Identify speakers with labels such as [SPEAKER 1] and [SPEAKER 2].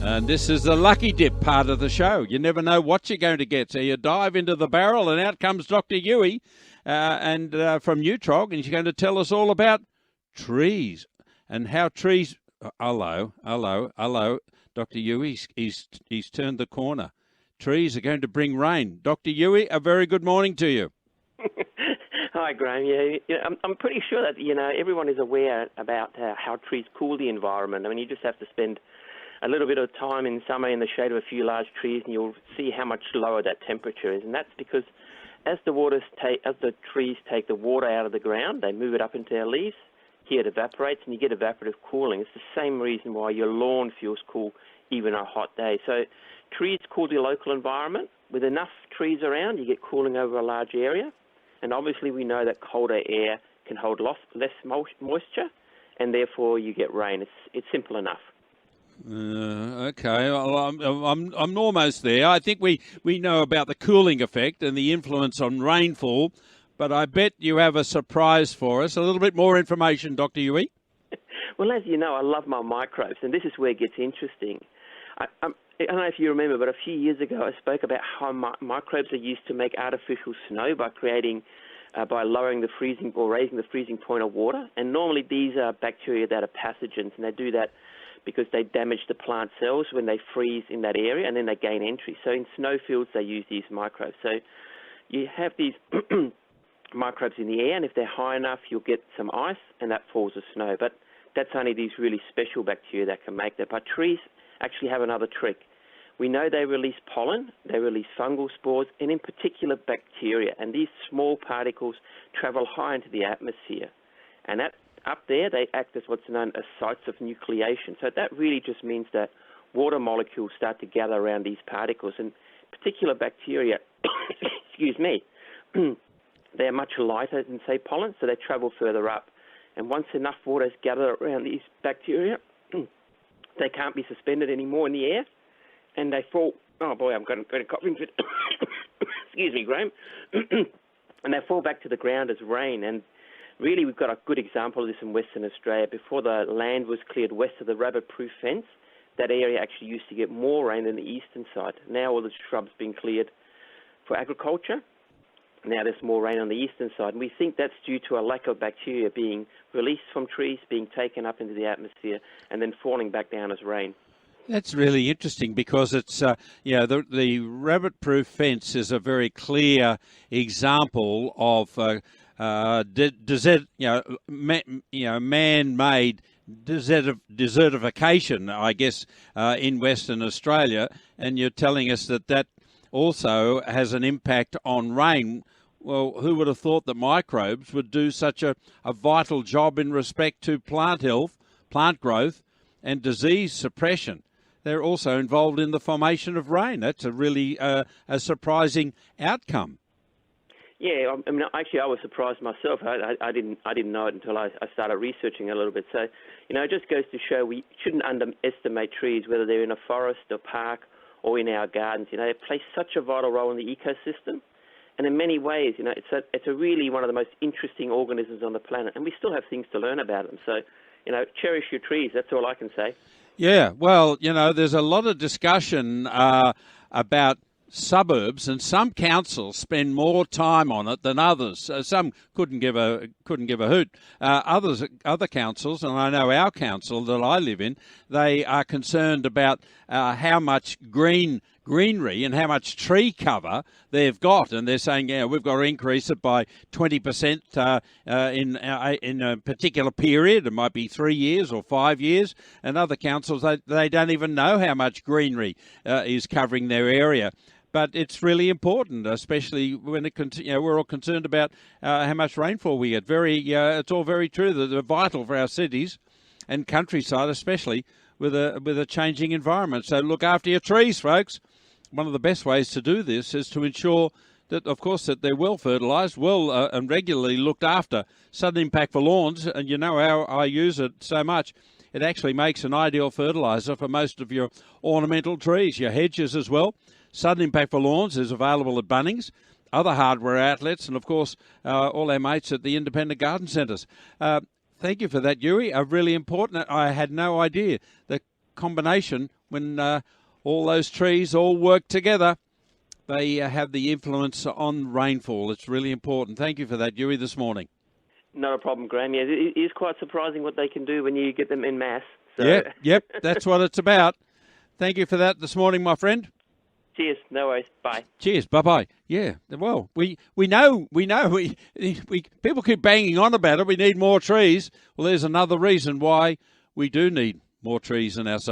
[SPEAKER 1] And this is the lucky dip part of the show. You never know what you're going to get. So you dive into the barrel and out comes Dr. Huey from Neutrog, and she's going to tell us all about trees and how trees... Hello. Dr. Huey, he's turned the corner. Trees are going to bring rain. Dr. Huey, a very good morning to you.
[SPEAKER 2] Hi, Graham. Yeah, I'm pretty sure that, everyone is aware about how trees cool the environment. I mean, you just have to spend a little bit of time in summer in the shade of a few large trees and you'll see how much lower that temperature is. And that's because as the trees take the water out of the ground, they move it up into their leaves. Here it evaporates and you get evaporative cooling. It's the same reason why your lawn feels cool even on a hot day. So trees cool the local environment. With enough trees around, you get cooling over a large area. And obviously we know that colder air can hold less moisture, and therefore you get rain. It's simple enough.
[SPEAKER 1] Okay, well, I'm almost there. I think we know about the cooling effect and the influence on rainfall, but I bet you have a surprise for us. A little bit more information, Dr. Huey.
[SPEAKER 2] Well, as you know, I love my microbes, and this is where it gets interesting. I don't know if you remember, but a few years ago I spoke about how microbes are used to make artificial snow by lowering the freezing or raising the freezing point of water. And normally these are bacteria that are pathogens, and they do that because they damage the plant cells when they freeze in that area, and then they gain entry. So in snowfields they use these microbes. So you have these microbes in the air, and if they're high enough you'll get some ice, and that falls as snow. But that's only these really special bacteria that can make that. But trees actually have another trick. We know they release pollen, they release fungal spores, and in particular bacteria. And these small particles travel high into the atmosphere. And up there, they act as what's known as sites of nucleation. So that really just means that water molecules start to gather around these particles. And particular bacteria, excuse me, they're much lighter than, say, pollen, so they travel further up. And once enough water is gathered around these bacteria, they can't be suspended anymore in the air, and they fall. Oh boy, I'm going to cough into it. Excuse me, Graham. And they fall back to the ground as rain. And really, we've got a good example of this in Western Australia. Before the land was cleared west of the rabbit-proof fence, that area actually used to get more rain than the eastern side. Now all the shrubs being cleared for agriculture. Now there's more rain on the eastern side. And we think that's due to a lack of bacteria being released from trees, being taken up into the atmosphere, and then falling back down as rain.
[SPEAKER 1] That's really interesting because it's, the rabbit-proof fence is a very clear example of man-made desertification, I guess, in Western Australia. And you're telling us that also has an impact on rain. Well, who would have thought that microbes would do such a vital job in respect to plant health, plant growth, and disease suppression? They're also involved in the formation of rain. That's a really a surprising outcome.
[SPEAKER 2] Yeah, I mean, actually, I was surprised myself. I didn't know it until I started researching a little bit. So, it just goes to show we shouldn't underestimate trees, whether they're in a forest or park or in our gardens. They play such a vital role in the ecosystem. And in many ways, it's a really one of the most interesting organisms on the planet. And we still have things to learn about them. So, cherish your trees. That's all I can say.
[SPEAKER 1] Yeah, well, there's a lot of discussion about suburbs, and some councils spend more time on it than others. Some couldn't give a hoot. Other councils, and I know our council that I live in, they are concerned about how much greenery and how much tree cover they've got, and they're saying, we've got to increase it by 20% in a particular period. It might be 3 years or 5 years. And other councils, they don't even know how much greenery is covering their area. But it's really important, especially when we're all concerned about how much rainfall we get. It's all very true that they're vital for our cities and countryside, especially with a changing environment. So look after your trees, folks. One of the best ways to do this is to ensure that, of course, that they're well fertilised, and regularly looked after. Sudden impact for lawns, and how I use it so much. It actually makes an ideal fertiliser for most of your ornamental trees, your hedges as well. Sudden impact for lawns is available at Bunnings, other hardware outlets, and of course all our mates at the independent garden centres. Thank you for that, Yuri. Really important. I had no idea that combination, when all those trees all work together, they have the influence on rainfall. It's really important. Thank you for that, Dewey, this morning.
[SPEAKER 2] Not a problem, Graham. Yeah, it is quite surprising what they can do when you get them en masse. So.
[SPEAKER 1] Yep, that's what it's about. Thank you for that this morning, my friend.
[SPEAKER 2] Cheers. No worries. Bye.
[SPEAKER 1] Cheers. Bye-bye. Yeah, well, we know, people keep banging on about it. We need more trees. Well, there's another reason why we do need more trees in our suburbs.